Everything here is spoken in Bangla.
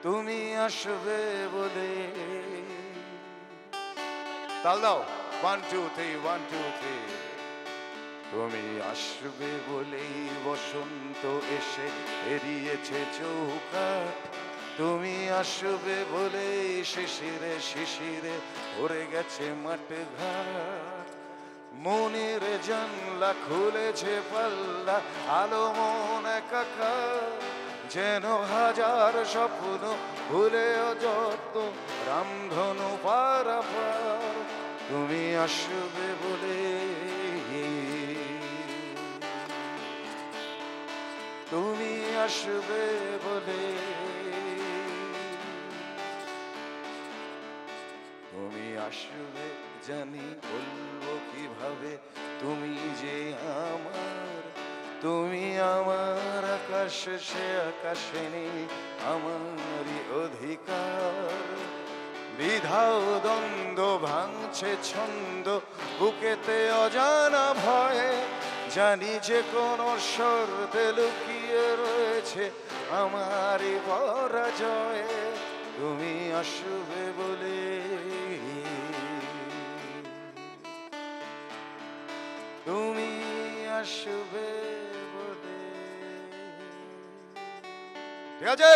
তুমি আসবে বলে। তাল দাও, 1 2 3 1 2 3। তুমি আসবে বলেই বসন্ত এসে এড়িয়েছে চৌকাঠ। তুমি আসবে বলেই শিশিরে শিশিরে ভরে গেছে মাঠ ঘাট। মনের জানলা খুলেছে পাল্লা, আলো মন একাকার, যেন হাজার স্বপ্ন ভুলেও যত রামধনু পারাপার। তুমি আসবে বলে, তুমি আসবে বলে, তুমি আসবে জানি বলবো কিভাবে, তুমি যে আমার, তুমি আমার আকাশ, সে আকাশে নেই আমারই অধিকার। দ্বিধাও দ্বন্দ্ব ভাঙছে ছন্দ বুকেতে অজানা ভয়ে, জানি যে কোন শর্তে লুকিয়ে রয়েছে আমারই পরাজয়। তুমি আসবে বলে, তুমি আসবে বলে। ঠিক আছে।